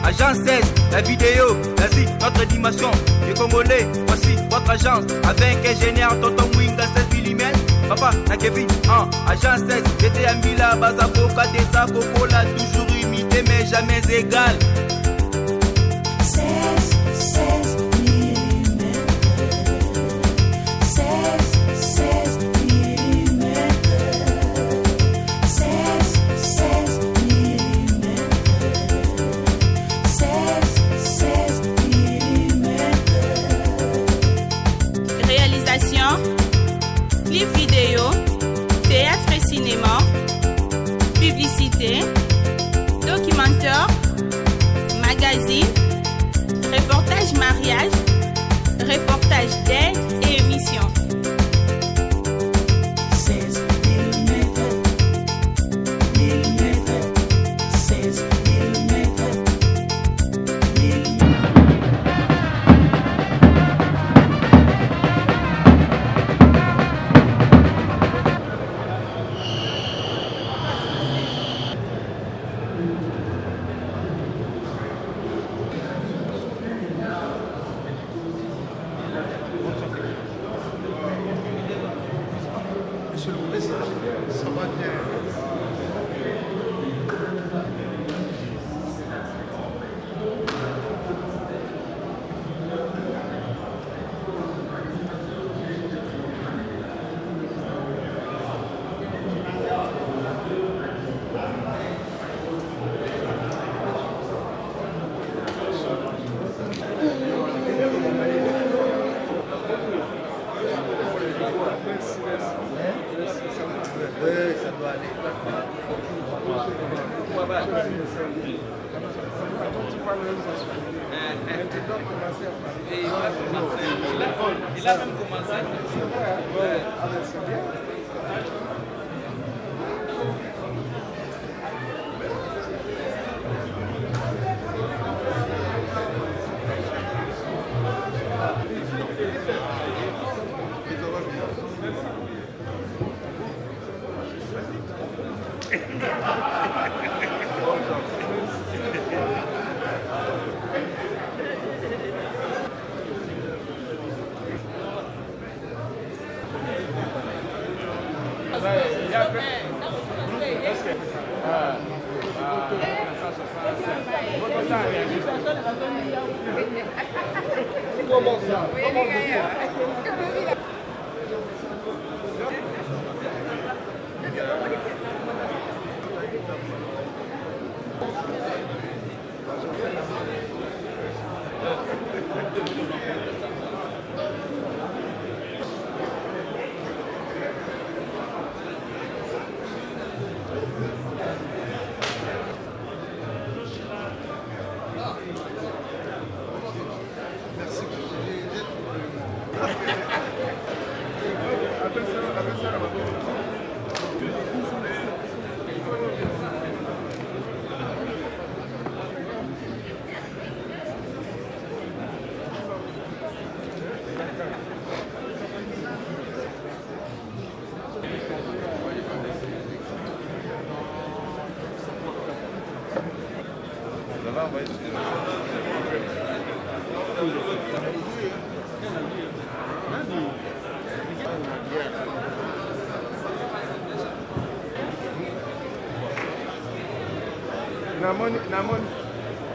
Agence 16, la vidéo, vas-y, notre animation. Les Congolais, voici votre agence. Avec ingénieur, tonton Winga 16 mm. Papa, na Kevin, Agence 16, j'étais un Mila, Bazako, Kadesa, Kokola, toujours imité, mais jamais égal. 16 mm. 16 mm. 16 mm. 16 mm. Réalisation, clip vidéo, théâtre et cinéma, publicité, documentaire, magazine, reportage mariage, reportage d'aide et émission. 16 mm. 16 mm. Monsieur le Président, ça va bien. Oui, ça doit aller. Il a même commencé.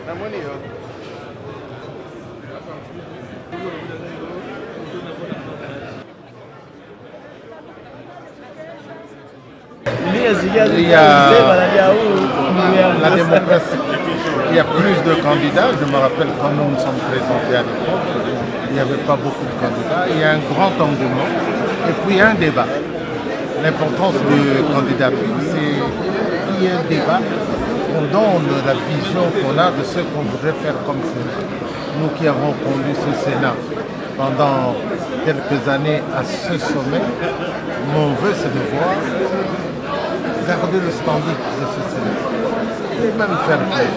Namoni yo. Il y a la démocratie. Il y a plus de candidats. Je me rappelle quand nous nous sommes présentés à l'époque, il n'y avait pas beaucoup de candidats. Il y a un grand engouement et puis il y a un débat. L'importance du candidature, c'est qu'il y ait un débat. On donne la vision qu'on a de ce qu'on voudrait faire comme Sénat. Nous qui avons conduit ce Sénat pendant quelques années à ce sommet, mon vœu c'est de voir garder le standing de ce Sénat et même faire plus.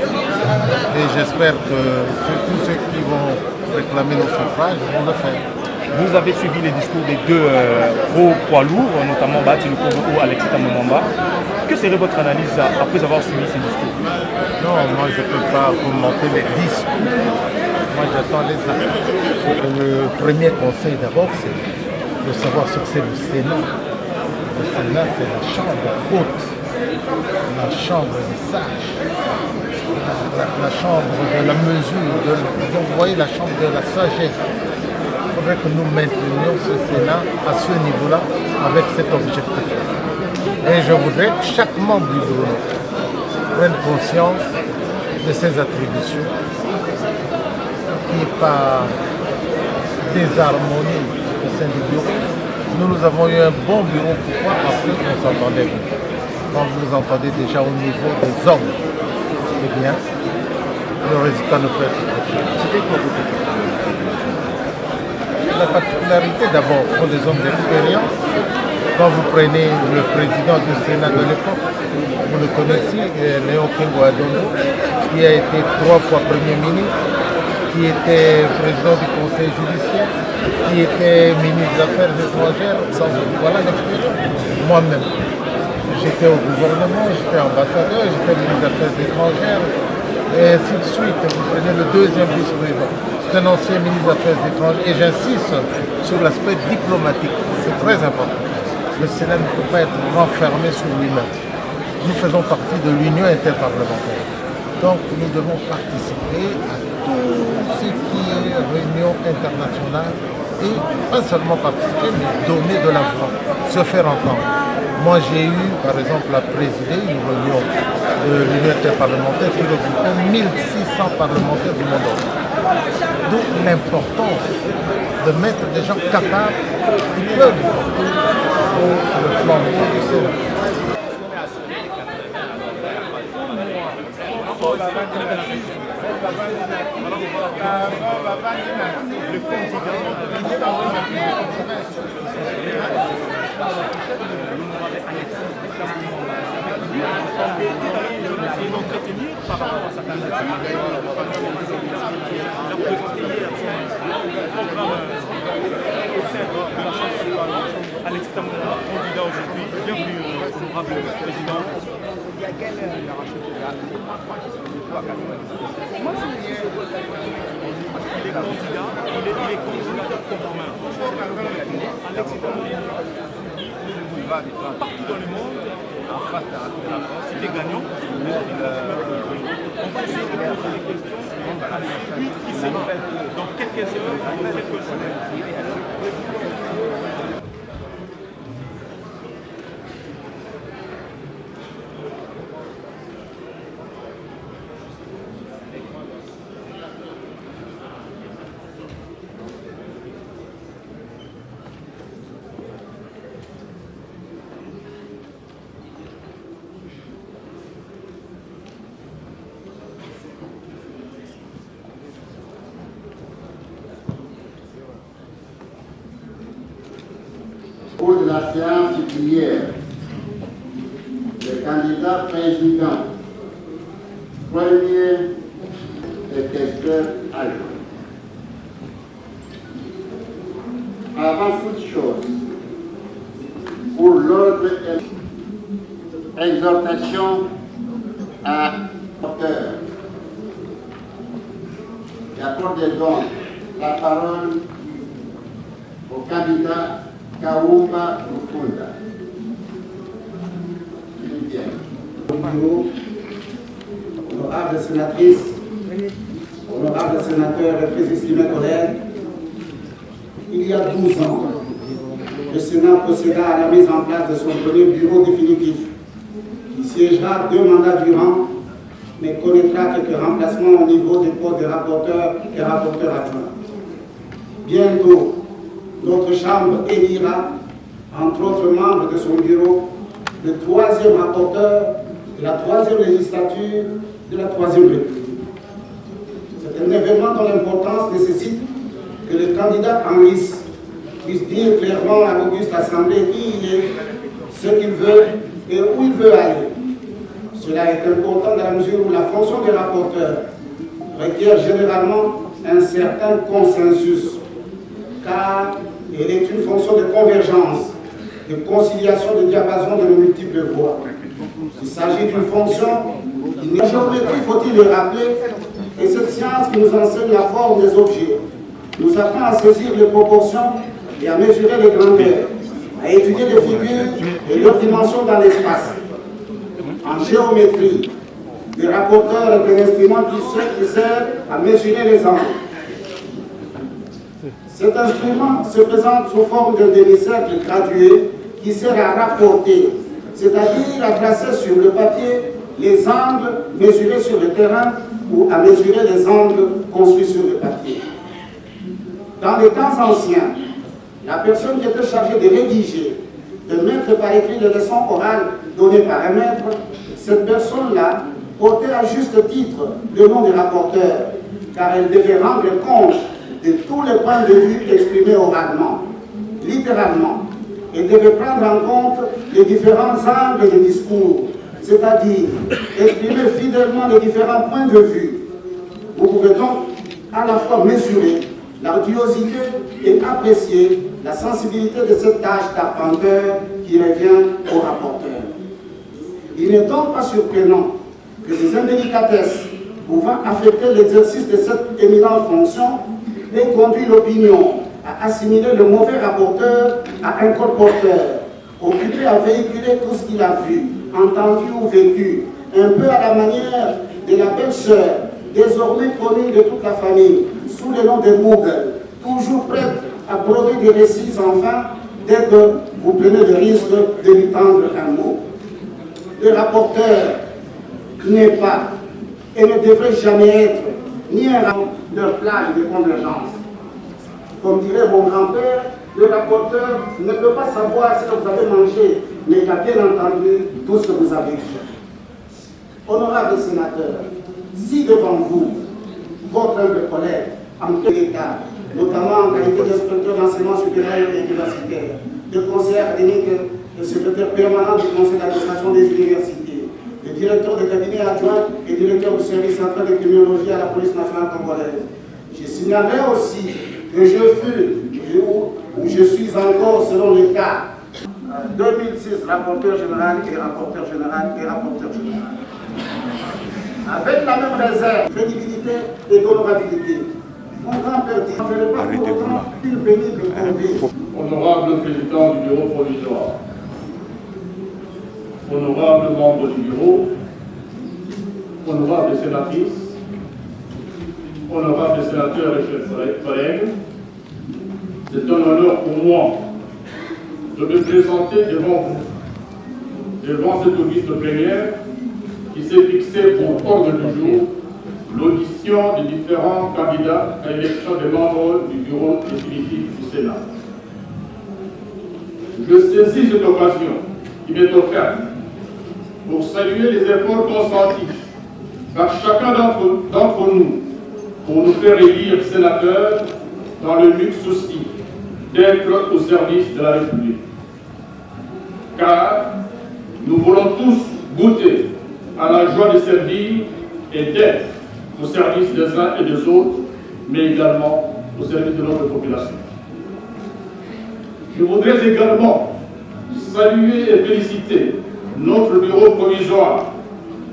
Et j'espère que tous ceux qui vont réclamer nos suffrages vont le faire. Vous avez suivi les discours des deux gros poids lourds, notamment Bahati Lukwebo ou Alexis Tambwe Mwamba. Que serait votre analyse après avoir suivi ces discours? Non, moi je ne peux pas commenter les discours. Moi j'attends les actes. Le premier conseil d'abord, c'est de savoir ce que c'est le Sénat. Le Sénat, c'est la chambre haute, la chambre des sages, la chambre de la mesure, donc vous voyez la chambre de la sagesse. Il faudrait que nous maintenions ce Sénat à ce niveau-là avec cet objectif. Et je voudrais que chaque membre du bureau prenne conscience de ses attributions, qu'il n'y ait pas désharmonie au sein du bureau. Nous avons eu un bon bureau. Pourquoi? Parce qu'on s'entendait bien. Quand vous vous entendez déjà au niveau des hommes, eh bien, le résultat ne peut être que. C'était quoi votre La particularité d'abord sont des hommes d'expérience. Quand vous prenez le président du Sénat de l'époque, vous le connaissez, Léon Kingo Adondo, qui a été 3 fois Premier ministre, qui était président du Conseil judiciaire, qui était ministre des Affaires étrangères, voilà l'expérience. Moi-même, j'étais au gouvernement, j'étais ambassadeur, j'étais ministre des Affaires étrangères, et ainsi de suite. Vous prenez le deuxième vice-président, c'est un ancien ministre des Affaires étrangères, et j'insiste sur l'aspect diplomatique, c'est très important. Le Sénat ne peut pas être renfermé sur lui-même. Nous faisons partie de l'Union interparlementaire. Donc nous devons participer à tout ce qui est réunion internationale et pas seulement participer, mais donner de la voix, se faire entendre. Moi j'ai eu par exemple à présider une réunion de l'Union interparlementaire qui regroupait 1600 parlementaires du monde entier. D'où l'importance de mettre des gens capables qui peuvent porter le flambeau du Sénat. Par rapport à sa candidature, Alexis Tamboura, candidat aujourd'hui. Bienvenue, honorable président. Il y a quelle heure il a racheté il est candidat, il est candidat de fond en main. Alexis Tamboura, partout dans le monde, en face de la France, il est gagnant. On va essayer de poser des questions à lui qui sera dans quelques heures, dans quelques semaines. Au cours de la séance d'hier, le candidat président, premier et questeur adjoint. Avant toute chose, pour l'ordre et exhortation à l'auteur, j'accorde donc la parole au candidat Kaumba Mukunda. Honorable sénatrice, honorable sénateur et très estimés collègues, il y a 12 ans, le Sénat procéda à la mise en place de son premier bureau définitif. Il siégera 2 mandats durant, mais connaîtra quelques remplacements au niveau des postes de rapporteurs et rapporteurs adjoints. Bientôt, notre Chambre élira, entre autres membres de son bureau, le 3e rapporteur de la 3e législature de la 3e République. C'est un événement dont l'importance nécessite que le candidat en lice puisse dire clairement à l'auguste Assemblée qui il est, ce qu'il veut et où il veut aller. Cela est important dans la mesure où la fonction des rapporteurs requiert généralement un certain consensus, car elle est une fonction de convergence, de conciliation, de diapason de nos multiples voix. Il s'agit d'une fonction qui, la géométrie, faut-il le rappeler, est cette science qui nous enseigne la forme des objets, nous apprend à saisir les proportions et à mesurer les grandeurs, à étudier les figures et leurs dimensions dans l'espace. En géométrie, le rapporteur est un instrument qui sert à mesurer les angles. Cet instrument se présente sous forme d'un demi-cercle gradué qui sert à rapporter, c'est-à-dire à tracer sur le papier les angles mesurés sur le terrain ou à mesurer les angles construits sur le papier. Dans les temps anciens, la personne qui était chargée de rédiger, de mettre par écrit les leçons orales données par un maître, cette personne-là portait à juste titre le nom du rapporteur, car elle devait rendre compte de tous les points de vue exprimés oralement, littéralement. Elle devait prendre en compte les différents angles de discours, c'est-à-dire exprimer fidèlement les différents points de vue. Vous pouvez donc à la fois mesurer l'arduosité et apprécier la sensibilité de cette tâche d'arpenteur qui revient au rapporteur. Il n'est donc pas surprenant que des indélicatesses pouvant affecter l'exercice de cette éminente fonction aient conduit l'opinion à assimiler le mauvais rapporteur à un colporteur, occupé à véhiculer tout ce qu'il a vu, entendu ou vécu, un peu à la manière de la belle-sœur, désormais connue de toute la famille, sous le nom de Google, toujours prête à broder des récits sans fin dès que vous prenez le risque de lui tendre un mot. Le rapporteur n'est pas et ne devrait jamais être ni un leur plage de convergence. Comme dirait mon grand-père, le rapporteur ne peut pas savoir ce que vous avez mangé, mais il a bien entendu tout ce que vous avez dit. Honorables sénateurs, si devant vous, votre humble collègue, en quel état, notamment en qualité d'inspecteur d'enseignement supérieur et universitaire, de conseiller académique et secrétaire permanent du conseil d'administration des universités, de directeur de cabinet adjoint et directeur du service central de criminologie à la police nationale congolaise. Je signalerai aussi que je fus, ou je suis encore, selon les cas, 2006 rapporteur général et rapporteur général et rapporteur général. Avec la même réserve, crédibilité et honorabilité. Mon grand-père dit, je ne ferai pas pour autant une pénible conduite. Honorable président du bureau provisoire, honorable membre du bureau, honorable sénatrice, honorable sénateur et chers collègues, c'est un honneur pour moi de me présenter devant vous, devant cette auguste plénière qui s'est fixée pour ordre du jour l'audition des différents candidats à l'élection des membres du bureau définitif du Sénat. Je saisis cette occasion qui m'est offerte pour saluer les efforts consentis par chacun d'entre nous pour nous faire élire sénateurs dans le luxe souci d'être au service de la République. Car nous voulons tous goûter à la joie de servir et d'être au service des uns et des autres, mais également au service de notre population. Je voudrais également saluer et féliciter notre bureau provisoire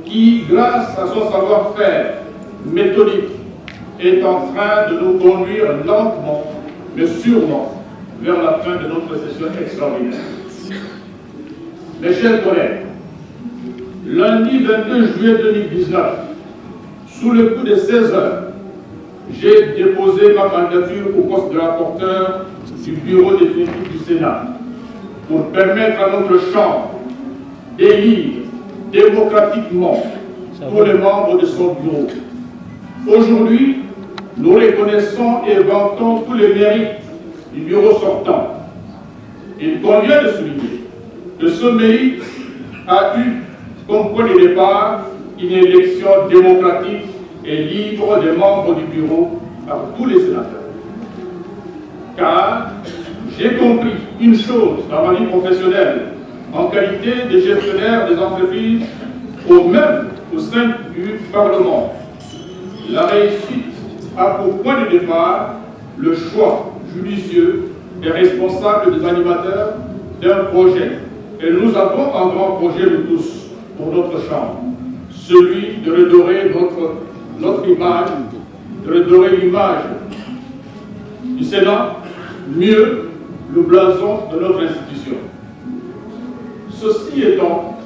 qui, grâce à son savoir-faire méthodique, est en train de nous conduire lentement, mais sûrement, vers la fin de notre session extraordinaire. Mes chers collègues, lundi 22 juillet 2019, sous le coup de 16 heures, j'ai déposé ma candidature au poste de rapporteur du bureau définitif du Sénat pour permettre à notre Chambre d'élire démocratiquement tous les membres de son bureau. Aujourd'hui, nous reconnaissons et vantons tous les mérites du bureau sortant. Il convient de souligner que ce mérite a eu comme point de départ une élection démocratique et libre des membres du bureau par tous les sénateurs. Car j'ai compris une chose dans ma vie professionnelle, en qualité de gestionnaire des entreprises, même au sein du Parlement. La réussite a pour point de départ le choix judicieux et responsable des animateurs d'un projet. Et nous avons un grand projet, nous tous, pour notre Chambre, celui de redorer notre image, de redorer l'image du Sénat, mieux le blason de notre institution. Ceci étant,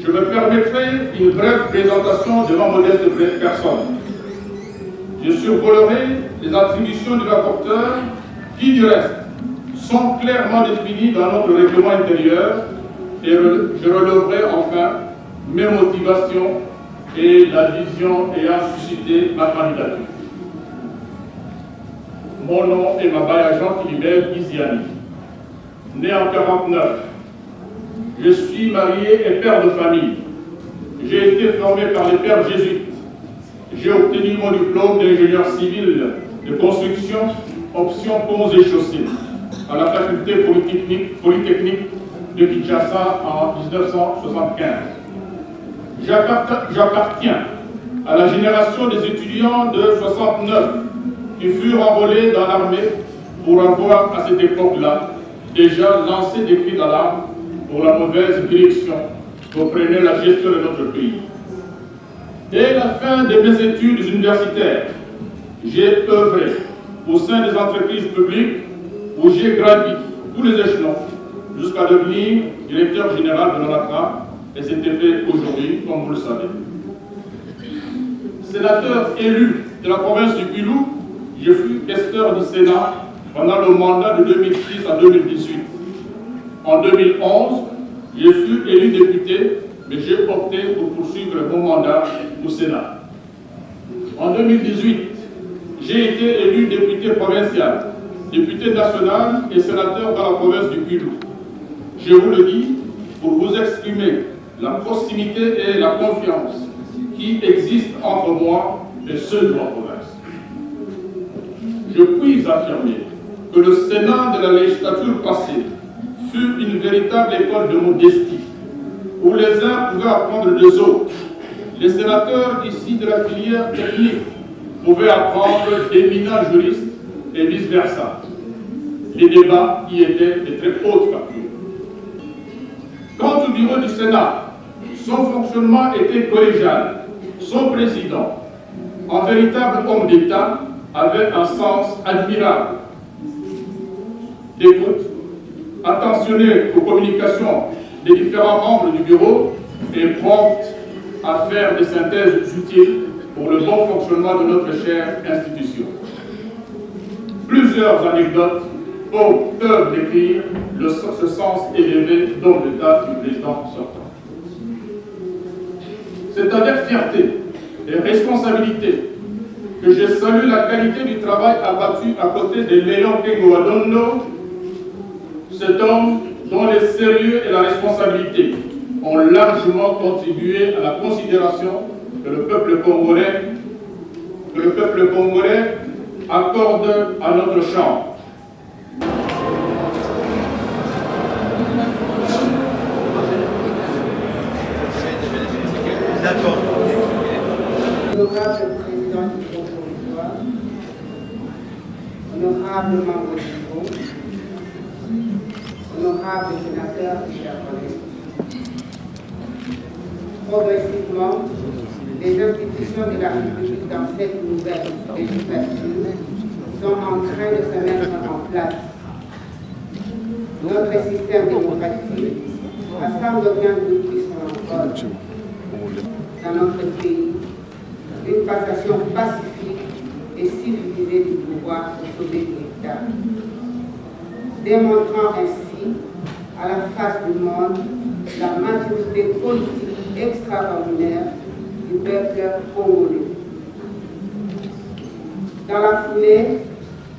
je me permettrai une brève présentation de ma modeste personne. Je survolerai les attributions du rapporteur qui, du reste, sont clairement définies dans notre règlement intérieur et je relèverai enfin mes motivations et la vision ayant suscité ma candidature. Mon nom est Mabaya Jean-Philibert Iziani. Né en 1949, je suis marié et père de famille. J'ai été formé par les pères jésuites. J'ai obtenu mon diplôme d'ingénieur civil de construction, option ponts et chaussées, à la faculté polytechnique de Kinshasa en 1975. J'appartiens à la génération des étudiants de 69 qui furent enrôlés dans l'armée pour avoir, à cette époque-là, déjà lancé des cris d'alarme pour la mauvaise direction que prenait la gestion de notre pays. Dès la fin de mes études universitaires, j'ai œuvré au sein des entreprises publiques où j'ai gravi tous les échelons jusqu'à devenir directeur général de l'ONATRA, et c'était fait aujourd'hui, comme vous le savez. Sénateur élu de la province du Pilou, je fus questeur du Sénat pendant le mandat de 2006 à 2018. En 2011, je fus élu député, mais j'ai opté pour poursuivre mon mandat au Sénat. En 2018, j'ai été élu député provincial, député national et sénateur dans la province du Pilou. Je vous le dis pour vous exprimer la proximité et la confiance qui existent entre moi et ceux de ma province. Je puis affirmer que le Sénat de la législature passée fut une véritable école de modestie, où les uns pouvaient apprendre des autres. Les sénateurs ici de la filière technique pouvaient apprendre d'éminents juristes et vice-versa. Les débats y étaient de très haute facture. Quant au bureau du Sénat, son fonctionnement était collégial. Son président, en véritable homme d'État, avait un sens admirable d'écoute, attentionné aux communications des différents membres du bureau et prompt à faire des synthèses utiles pour le bon fonctionnement de notre chère institution. Plusieurs anecdotes peuvent décrire ce sens élevé d'homme d'État du président sortant. C'est avec fierté et responsabilité que je salue la qualité du travail abattu à côté de Léon Kengo-Adondo, cet homme dont le sérieux et la responsabilité ont largement contribué à la considération que le peuple congolais accorde à notre Chambre. D'accord. Honorable président du groupe provisoire, honorable membre du groupe, honorable sénateur et chers collègues. Progressivement, les institutions de la République dans cette nouvelle législature sont en train de se mettre en place. Notre système démocratique a sans aucun doute qui sont en cause dans notre pays une passation pacifique et civilisée du pouvoir pour sauver l'État, démontrant ainsi à la face du monde la maturité politique extraordinaire du peuple congolais. Dans la foulée,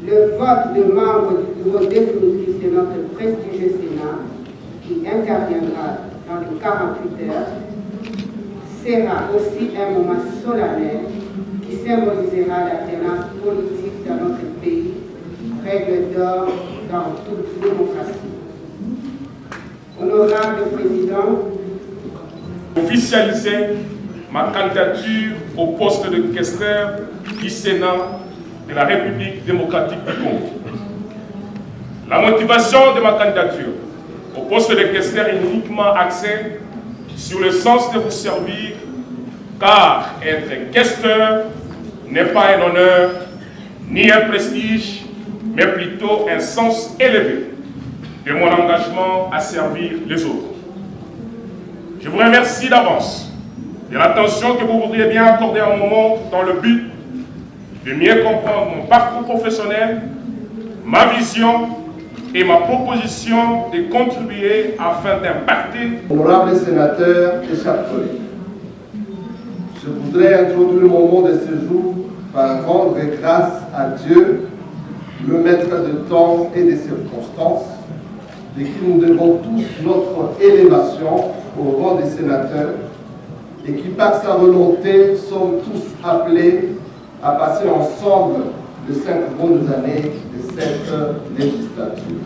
le vote de membres du bureau définitif de notre prestigieux Sénat, qui interviendra dans les 48 heures, sera aussi un moment solennel qui symbolisera l'alternance politique dans notre pays, règle d'or dans toute démocratie. Honorable Président, officialiser ma candidature au poste de questeur du Sénat de la République démocratique du Congo. La motivation de ma candidature au poste de questeur est uniquement axée sur le sens de vous servir, car être questeur n'est pas un honneur ni un prestige, mais plutôt un sens élevé de mon engagement à servir les autres. Je vous remercie d'avance de l'attention que vous voudriez bien accorder à un moment dans le but de mieux comprendre mon parcours professionnel, ma vision et ma proposition de contribuer afin d'impacter. Honorables sénateurs et chers collègues, je voudrais introduire mon mot de ce jour par rendre grâce à Dieu, le maître de temps et des circonstances, de qui nous devons tous notre élévation au rang des sénateurs et qui par sa volonté sommes tous appelés à passer ensemble les 5 bonnes années de cette législature.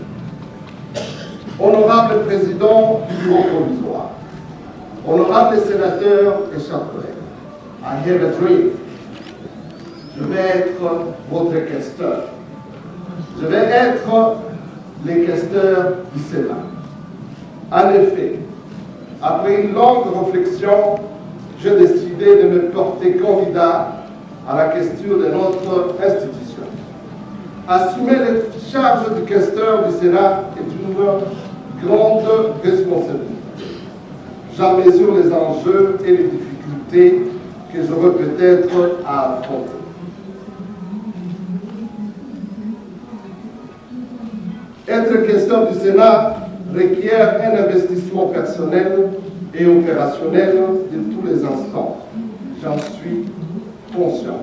Honorable président du bureau provisoire, honorables sénateurs et chers collègues, I have a dream. Je vais être votre questeur. Je vais être les questeurs du Sénat. En effet, après une longue réflexion, j'ai décidé de me porter candidat à la question de notre institution. Assumer les charges du questeur du Sénat est une grande responsabilité. J'en mesure les enjeux et les difficultés que j'aurai peut-être à affronter. Être questeur du Sénat requiert un investissement personnel et opérationnel de tous les instants. J'en suis conscient.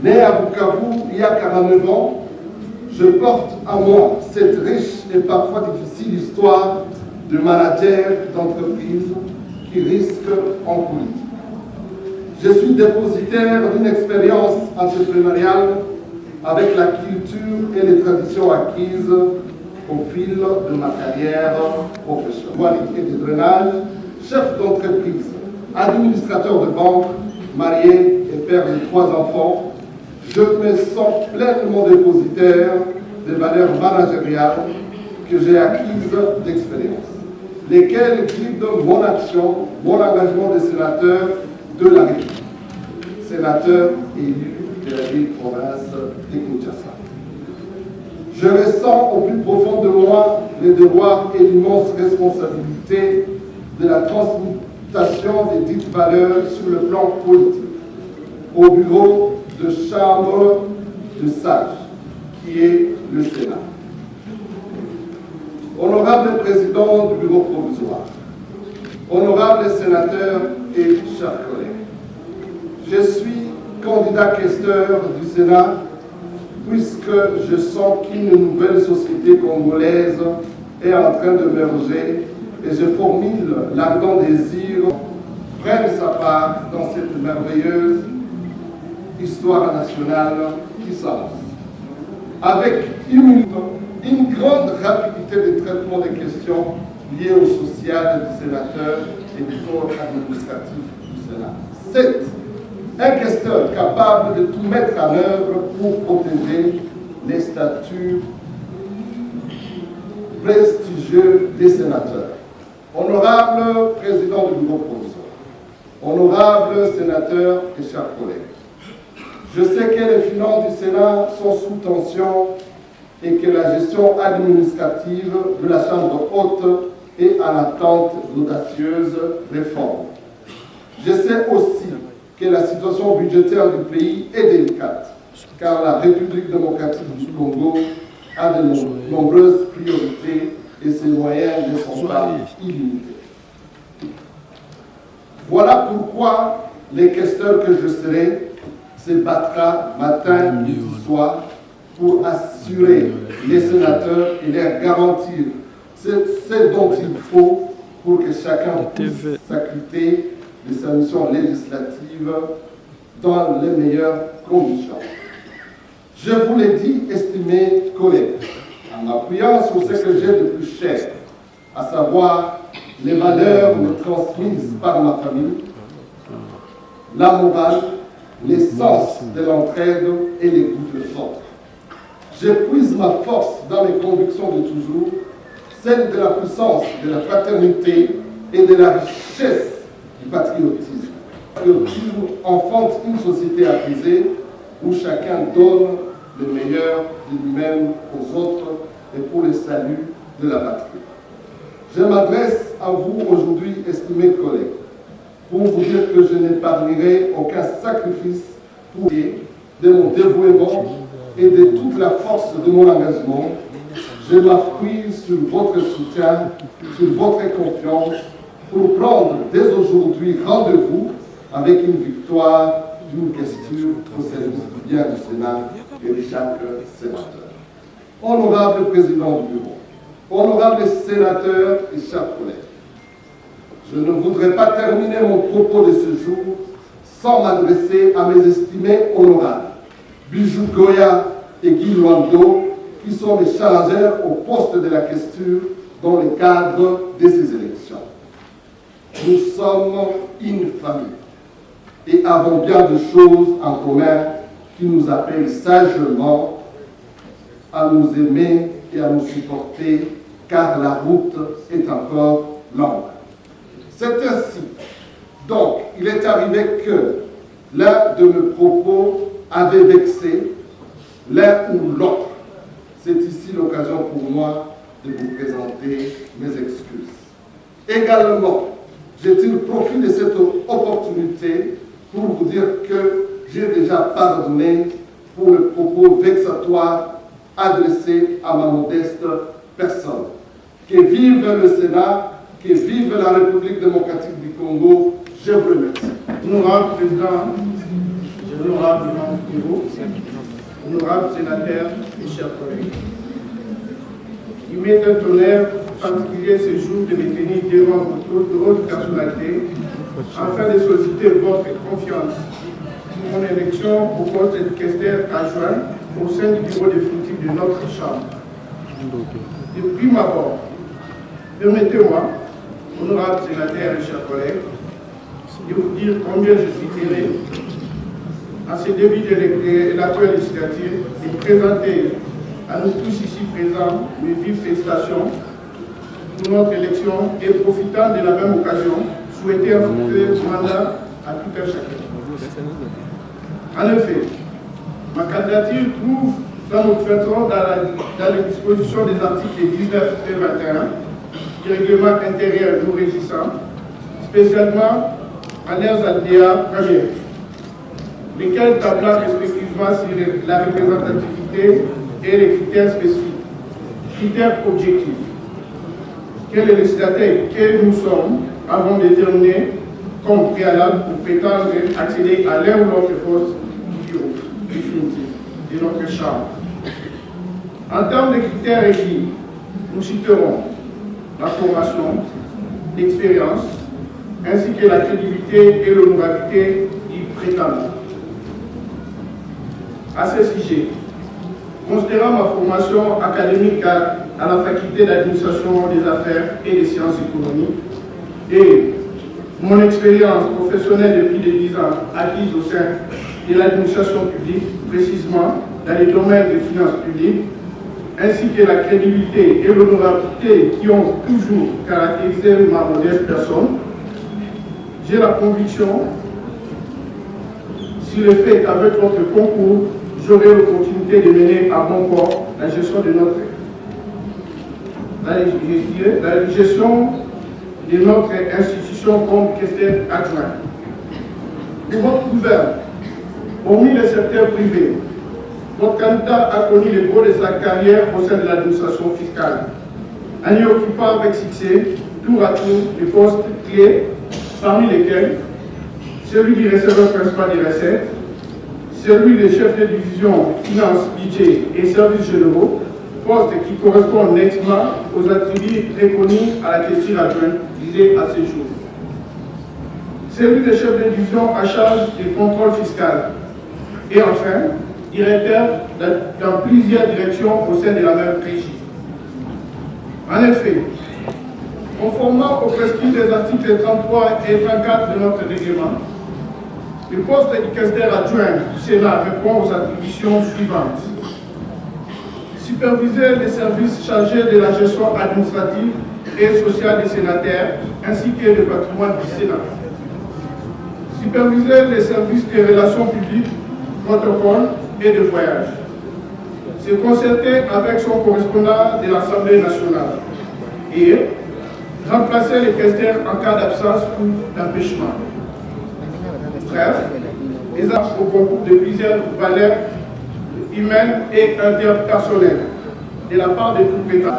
Né à Bukavu il y a 49 ans, je porte en moi cette riche et parfois difficile histoire de manager d'entreprise qui risque en politique. Je suis dépositaire d'une expérience entrepreneuriale avec la culture et les traditions acquises au fil de ma carrière professionnelle. Et de drainage, chef d'entreprise, administrateur de banque, marié et père de 3 enfants, je me sens pleinement dépositaire des valeurs managériales que j'ai acquises d'expérience, lesquelles guident mon action, mon engagement de sénateur de la République, sénateur élu de la ville-province de Kinshasa. Je ressens au plus profond de moi le devoir et l'immense responsabilité de la transmutation des dites valeurs sur le plan politique, au bureau de chambre de sages, qui est le Sénat. Honorable président du bureau provisoire, honorables sénateurs et chers collègues, je suis candidat questeur du Sénat puisque je sens qu'une nouvelle société congolaise est en train de d'émerger et je formule l'ardent désir prenne sa part dans cette merveilleuse histoire nationale qui s'annonce. Avec une grande rapidité de traitement des questions liées au social du sénateur et du corps administratif du Sénat. 7. Un questeur capable de tout mettre en œuvre pour protéger les statuts prestigieux des sénateurs. Honorable président du bureau provisoire, honorables sénateurs et chers collègues, je sais que les finances du Sénat sont sous tension et que la gestion administrative de la Chambre haute est en attente d'audacieuse réformes. Je sais aussi que la situation budgétaire du pays est délicate, car la République démocratique du Congo a de nombreuses priorités et ses moyens ne sont pas illimités. Voilà pourquoi les questeurs que je serai se battra matin, midi, soir pour assurer les sénateurs et leur garantir ce dont il faut pour que chacun puisse s'acquitter de sa mission législative dans les meilleures conditions. Je vous l'ai dit, estimés collègues, en m'appuyant sur ce que j'ai de plus cher, à savoir les valeurs transmises par ma famille, la morale, l'essence de l'entraide et les goûts des autres. Je puise ma force dans mes convictions de toujours, celle de la puissance de la fraternité et de la richesse du patriotisme. Le patriotisme enfante une société apaisée où chacun donne le meilleur de lui-même aux autres et pour le salut de la patrie. Je m'adresse à vous aujourd'hui, estimés collègues, pour vous dire que je n'épargnerai aucun sacrifice pour de mon dévouement et de toute la force de mon engagement. Je m'appuie sur votre soutien, sur votre confiance, pour prendre dès aujourd'hui rendez-vous avec une victoire d'une question au service du bien du Sénat et de chaque sénateur. Honorable président du bureau, honorables sénateurs et chers collègues, je ne voudrais pas terminer mon propos de ce jour sans m'adresser à mes estimés honorables, Bijou Goya et Guy Luando, qui sont les challengers au poste de la questure dans le cadre de ces élections. Nous sommes une famille et avons bien de choses en commun qui nous appellent sagement à nous aimer et à nous supporter, car la route est encore longue. C'est ainsi. Donc, il est arrivé que l'un de mes propos avait vexé l'un ou l'autre. C'est ici l'occasion pour moi de vous présenter mes excuses. Également, je tire profit de cette opportunité pour vous dire que j'ai déjà pardonné pour le propos vexatoire adressé à ma modeste personne. Que vive le Sénat, que vive la République démocratique du Congo, je vous remercie. Honorable Président, honorable membre du bureau, honorable sénateur et chers collègues, il m'est un honneur particulier ce jour de me tenir devant votre personnalité afin de solliciter votre confiance pour mon élection au poste de questeur adjoint au sein du bureau définitif de notre Chambre. De prime abord, permettez-moi, honorable sénateur et chers collègues, de vous dire combien je suis heureux à ce début de l'actuelle législative de présenter à nous tous ici présents mes vives félicitations pour notre élection et profitant de la même occasion, souhaiter un fructueux mandat à tout un chacun. En effet, ma candidature trouve dans notre façon dans les dispositions des articles 19 et 21 du règlement intérieur nous régissant, spécialement en leurs alinéas premiers, lesquels tablent respectivement sur la représentativité et les critères spécifiques, critères objectifs, que les législateurs que nous sommes avons déterminés comme préalable pour prétendre accéder à l'un ou l'autre poste du bureau définitif de notre Chambre. En termes de critères requis, nous citerons la formation, l'expérience, ainsi que la crédibilité et l'honorabilité du prétendant. À ce sujet, considérant ma formation académique à la faculté d'administration des affaires et des sciences économiques et mon expérience professionnelle depuis les 10 ans acquise au sein de l'administration publique, précisément dans les domaines des finances publiques, ainsi que la crédibilité et l'honorabilité qui ont toujours caractérisé ma modeste personne, j'ai la conviction sur le fait qu'avec votre concours, j'aurai l'opportunité de mener à bon port la gestion de notre institution comme questeur adjoint. Pour votre gouverne, hormis le secteur privé, votre candidat a connu le gros de sa carrière au sein de l'administration fiscale, en y occupant avec succès tour à tour les postes clés, parmi lesquels celui du receveur principal des recettes, celui de chef de division finance, budget et services généraux, poste qui correspond nettement aux attributs reconnus à la question adjointe visée à ce jour. Celui de chef de division à charge du contrôle fiscal. Et enfin, directeur dans plusieurs directions au sein de la même régie. En effet, conformément aux prescrits des articles 33 et 34 de notre règlement, le poste de questeur adjoint du Sénat répond aux attributions suivantes. Superviser les services chargés de la gestion administrative et social des sénateurs, ainsi que le patrimoine du Sénat. Superviser les services de relations publiques, protocole et de voyage. Se concerter avec son correspondant de l'Assemblée nationale. Et remplacer les questeurs en cas d'absence ou d'empêchement. Bref, les actes au concours de plusieurs valeurs humaines et interpersonnelles de la part des compétents.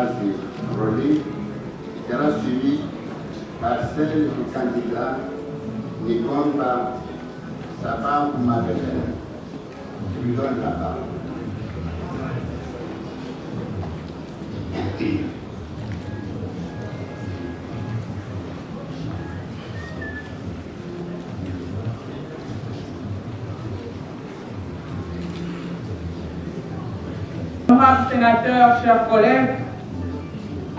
Sera suivi par celle du candidat Nikonda Sabah Madeleine. Je lui donne la parole. Honorables sénateurs, chers collègues,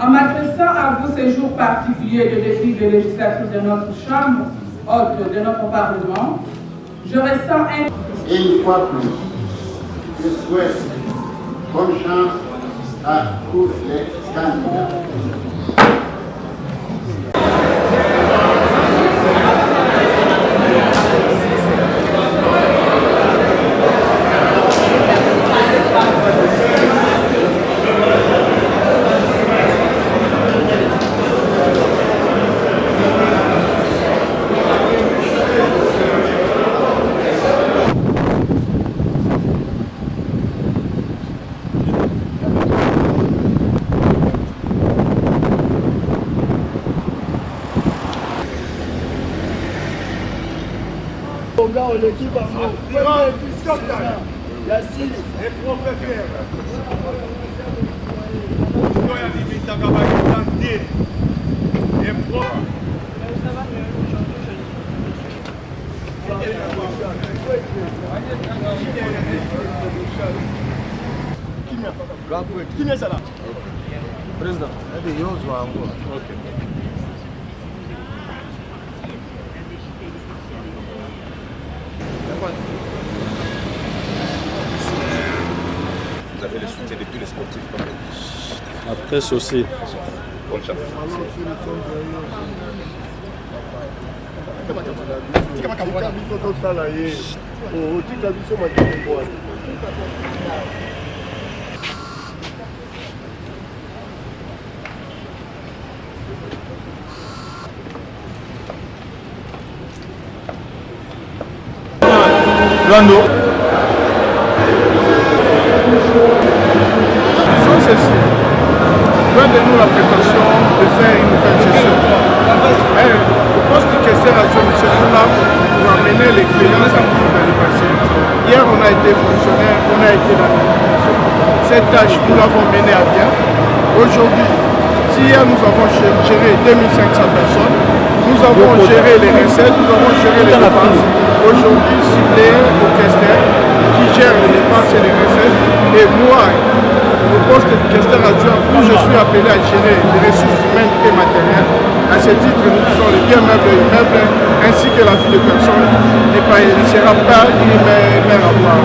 en m'adressant à vous ces jours particuliers de début de législature de notre Chambre, haute de notre Parlement, je ressens un... Et une fois plus, je souhaite bonne chance à tous les candidats. Qui est ça là? Président. Vous avez le soutien de tous les sportifs. Après aussi. Bonne chance. Lando. Disons ceci, loin de nous la prétention de faire une nouvelle session. Mais le poste du questeur adjoint M. Moula nous a amené l'expérience à tout le passé. Hier, on a été fonctionnaire, on a été dans l'administration. Cette tâche, nous l'avons menée à bien. Aujourd'hui, si hier nous avons géré 2500 personnes, nous avons géré les recettes, nous avons géré les dépenses. Aujourd'hui, ciblé au questeur qui gère les dépenses et les recettes. Et moi, au poste de questeur adjoint, où je suis appelé à gérer les ressources humaines et matérielles. À ce titre, nous disons les biens meubles et immeubles, ainsi que la vie de personnes, ne sera pas une mère à voir.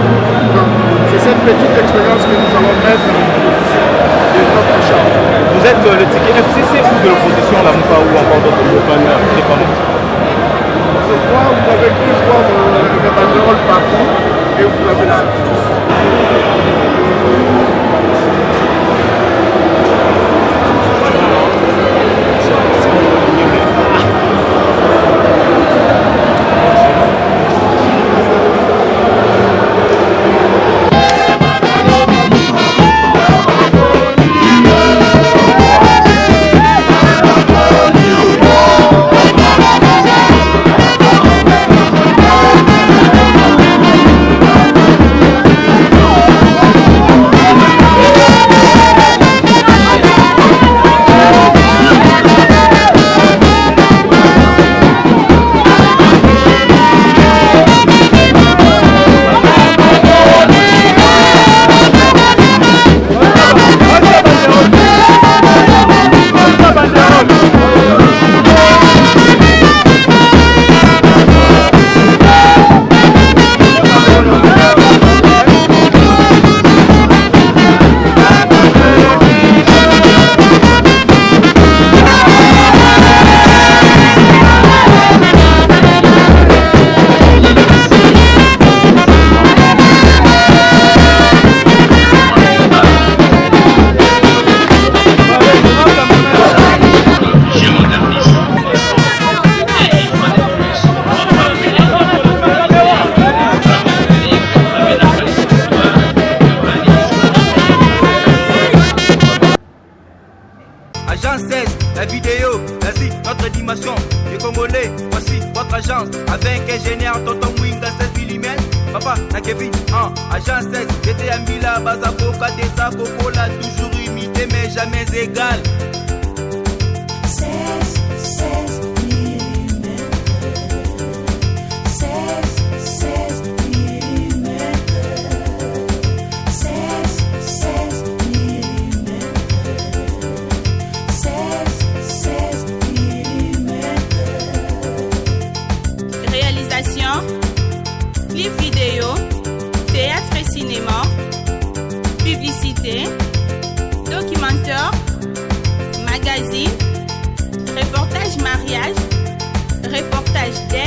Donc, c'est cette petite expérience que nous allons mettre de notre charge. Vous êtes le ticket FCC ou de l'opposition, la MOUPA ou encore d'autres groupes? Je crois que vous avez pu voir mes banderoles partout et vous l'avez là. agence avec ingénieur Tonton Winga 16 mm. Papa na Kevin agence 16. J'étais à Mila, Bazakoka, Desa, Coca-Cola, toujours imité mais jamais égal. 16 mm. 16 mm. 16 mm. 16 mm. Réalisation, clip vidéo, théâtre et cinéma, publicité, documentaire, magazine, reportage mariage, reportage dette,